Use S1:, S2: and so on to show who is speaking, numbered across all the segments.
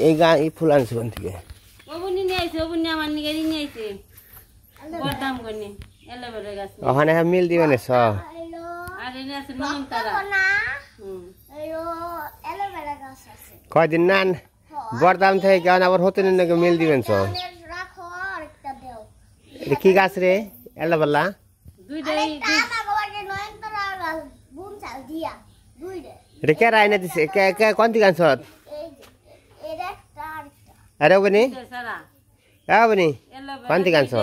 S1: এই গা এই ফুল আনছে কোন থেকে
S2: ওবুনি নিয়ে আইছে ওবুনি আমার নিয়ে নিয়ে আইছে বড়দাম কোনি এলোভেরা গাছ
S1: ওখানে মিল দিবেন স
S2: আর এনে আছে নয়নতারা
S3: আইলো এলোভেরা গাছ আছে
S1: কয়দিন না বড়দাম থেকে গান আবার হতে নাকি মিল দিবেন স
S3: রাখো আর একটা দাও
S1: এটা কি গাছ রে এলোভেরা
S2: দুইটাই
S3: নয়নতারা গাছ বুন চাল দিয়া দুইটা
S1: এটা কে রাইনা দিছে কে কোন দিকে আনছ
S3: এর একটা আরেকটা
S1: আরে বনি
S2: সারা
S1: বনি
S2: এলোভেরা
S1: কোন দিকে আনছ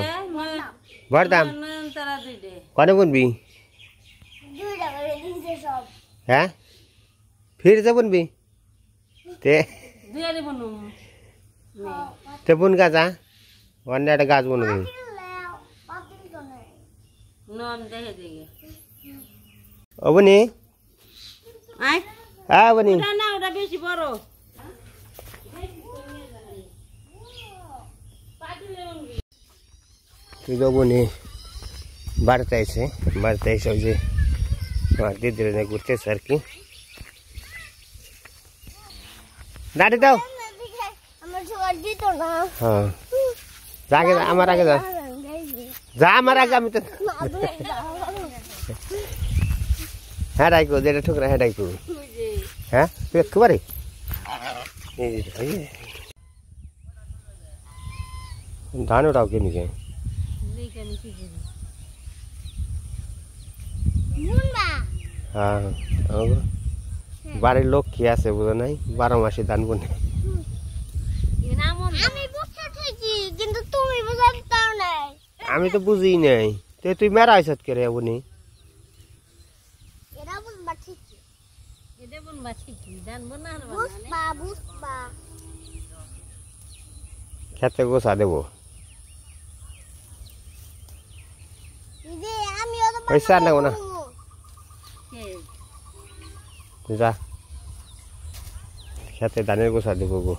S1: বড়দাম
S2: নয়নতারা দুইটা
S1: কোনে বুনবি
S3: দুইটা করে দিছে সব
S1: হ্যাঁ ফির যে বুনবি তে
S2: দুইয়ারে বনু
S1: তে বুন গাছা অন্য একটা গাছ বুনবি
S3: পাতিল তো নেই
S2: নন দেখে দেখে
S1: ও বনি
S2: আই
S1: বনি
S2: ওটা না ওটা বেশি বড়
S1: তুই তো বনি বাড়িতে এসে ওই যে আমার দিদির ঘুরতেছে আর কি দাঁড়ি দাও
S3: আমার ছোট দিত না
S1: হ্যাঁ আগে আমার আগে যা যা আমার আগে আমি তো হ্যাঁ রাইকো যেটা ঠুকরা হ্যাঁ রাইকো হ্যাঁ তুই একেবারে ধান ওটাও কে নিকে
S3: মুন্ডা
S1: হ্যাঁ বাড়ির লোক কি আছে বুঝো নাই 12 মাসে ধান বুনে
S3: আমি বুঝতে চাইছি কিন্তু তুমি বুঝতে নাই
S1: আমি তো বুঝি নাই তুই মেরা হইছত কে রে বুনি
S3: এরা বুঝবা ঠিক
S2: এটা বনবা ঠিকই ধান বনার
S3: বুঝবা
S1: খেতে গোসা দেবো
S3: দিদি আমি ওটা
S1: পয়সা নেবো না যা খেতে ধানের গোসা দেবো গো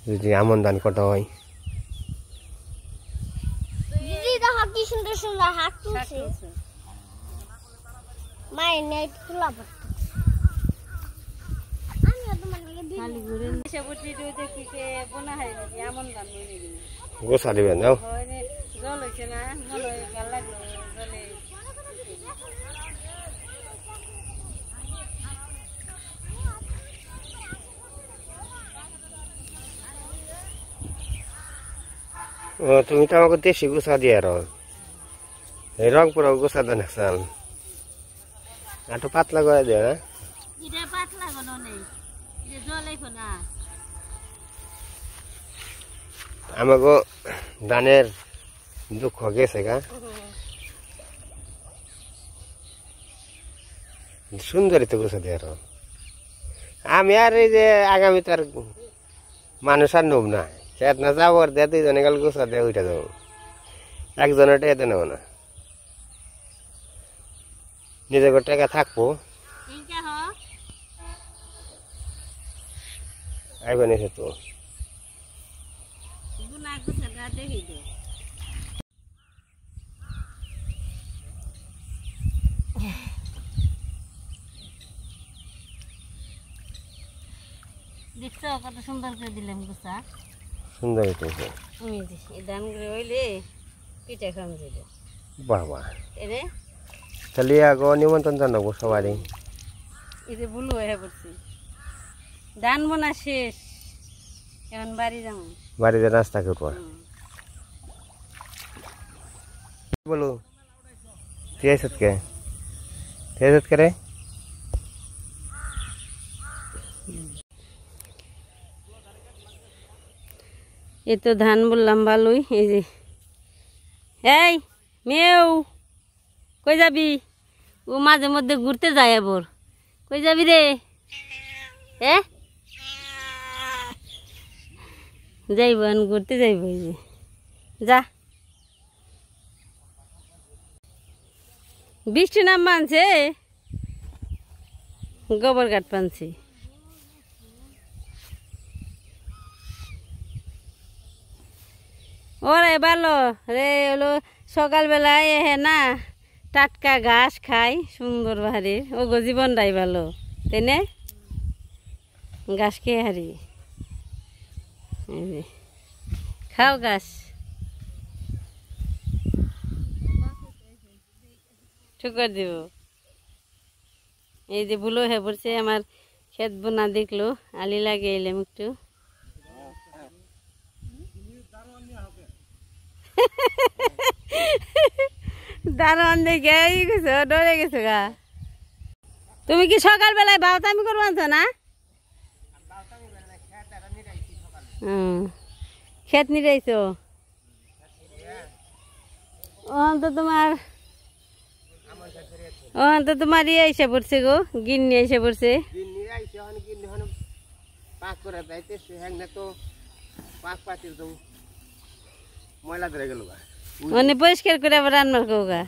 S1: যদি এমন ধান কটা হয়
S3: দিদি দেখো কি সুন্দর সুন্দর হাত তুলছে মায়ের নেট খোলা পড়তো আমি তোমার লাগে দিই
S2: খালি ঘুরে এসে বুঝি দুইতে কিকে বনা হয় নাকি এমন ধান বনে দিবি
S1: গোসা দেবেন নাও
S2: হয় রে জল হইছে না মনে হয় ভাল লাগলো জলে
S1: ও তুমি তো আমাকে দেশি গোসা দিয়ে আর এই রংপুর গোসা দেন একসাল একটু পাতলা করে দেয় না
S2: এটা পাতলা কোনো নেই এটা জলে না
S1: আমাকে ধানের দুঃখ গেছে গা সুন্দরই তো গোসা দিয়ে আর আমি আর এই যে আগামী তো আর মানুষ আর নেব না খেত না যাবো আর দিয়ে 2 জনে গেল গোসা দিয়ে উঠে যাবো একজনের টাকা নেবো না নিজের টাকা থাকবো
S2: ইনকা হ
S1: আইবেন এসে তো
S2: গুনা গুছাটা দেখি দে দেখছো কত সুন্দর করে দিলাম গুছা
S1: সুন্দর তো
S2: এই ধান করে হইলে পিঠা খাম দিলে
S1: বাবা
S2: এরে
S1: তাহলে আগে নিমন্ত্রণ জানাবো সবারই
S2: এতে বুলু হয়ে পড়ছি ধান বোনা শেষ এখন বাড়ি যাবো
S1: বাড়িতে নাস্তা করবো বলো তুই আইসত কে রে
S2: এই তো ধান বললাম ভালোই এই যে এই মেয়েও কই যাবি ও মাঝে মধ্যে ঘুরতে যায় আবার কই যাবি রে যাইব ঘুরতে যাইব এই যে যা বৃষ্টি নাম মানছে গোবর ঘাট পানছি ওরে ভালো রে হলো সকালবেলায় হে না টাটকা ঘাস খাই সুন্দর বাড়ির ও গো জীবনটাই ভালো তাই না ঘাস খেয়ে হারি এই যে খাও গাছ ঠুকর দিব এই যে ভুলো হয়ে পড়ছে আমার ক্ষেত বোনা দেখলো আলি লাগিয়ে এলাম একটু দারোয়ান দেখে গেছো ডরে গেছো গা তুমি কি সকালবেলায় বাউতামি করবো আনছো না ক্ষেত নিরাইছো তো তোমার ইয়ে এসে পড়ছে গো গিন্নি এসে পড়ছে
S1: পাক করে যাইতেছে হ্যাঁ না তো পাক পাতির তো ময়লা ধরে গেল
S2: মানে পরিষ্কার করে আবার রান্নার কৌগা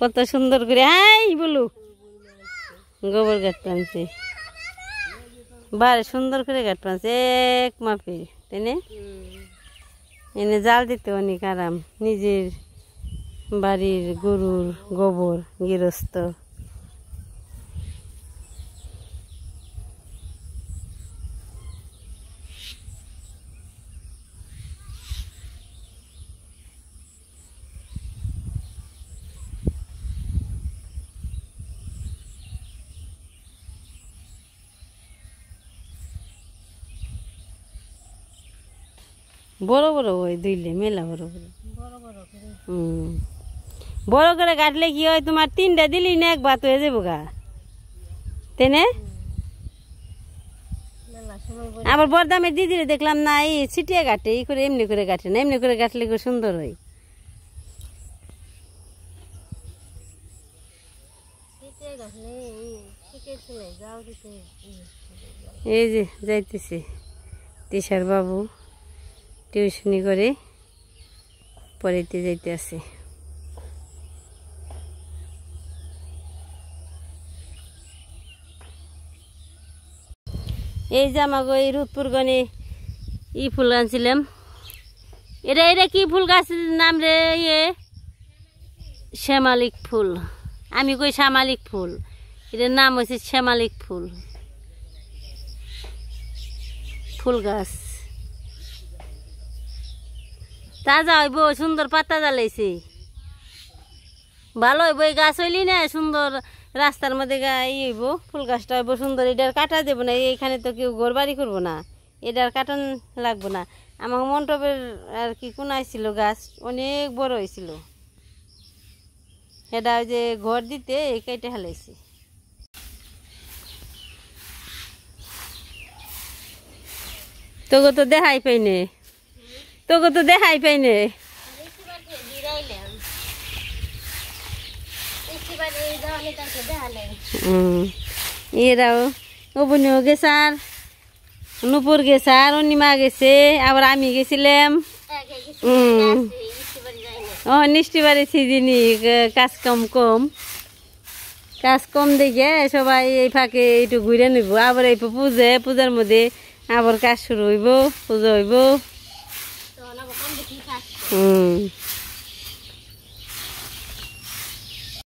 S2: কত সুন্দর করে হাই বলু গোবর গাছ টানছে বারে সুন্দর করে গাছ টানছে এক মাপের তাই না এনে জাল দিতে অনেক আরাম নিজের বাড়ির গরুর গোবর গৃহস্থ বড় বড় ওই দুইলে মেলা বড় বড় বড় করে কাটলে কি হয় তোমার 3টা দিলি না এক ভাত হয়ে যাবো গা তাই না আবার বরদামে দিদিরে দেখলাম না এই ছিটিয়ে কাটে এই করে এমনি করে কাটে না এমনি করে কাটলে খুব সুন্দর হয় এই যে যাইতেছে তিশার বাবু টিউশনি করে পড়াইতে যাইতে আছে এই যে আমাকে এই রুদপুর গনে ই ফুল আনছিলাম এটা কি ফুল গাছের নাম রে ইয়ে শ্যামালিক ফুল আমি কই শ্যামালিক ফুল এটার নাম হচ্ছে শ্যামালিক ফুল ফুল গাছ তাজা হইব সুন্দর পাতা জ্বালাইছে ভালো হইব এই গাছ হইলি না সুন্দর রাস্তার মধ্যে ই হইব ফুল গাছটা হইব সুন্দর এটার কাটা দেবো না এইখানে তো কেউ ঘর বাড়ি করবো না এটার কাটান লাগবো না আমার মন্টপের আর কি কোন ছিল গাছ অনেক বড় হয়েছিল এটা ওই যে ঘর দিতে এই কেটে হালাইছি তোকে তো দেখাই পাইনে তোকে তো দেখাই পাইনে এরাও অবনিও গেছে আর নুপুর গেছে আর অনিমা গেছে আবার আমি গেছিলাম নিষ্টি বাড়ি সিজিনি কাজ কম দেখে সবাই এই ফাঁকে একটু ঘুরে নিব আবার এই পূজার মধ্যে আবার কাজ শুরু হইব পুজো হইব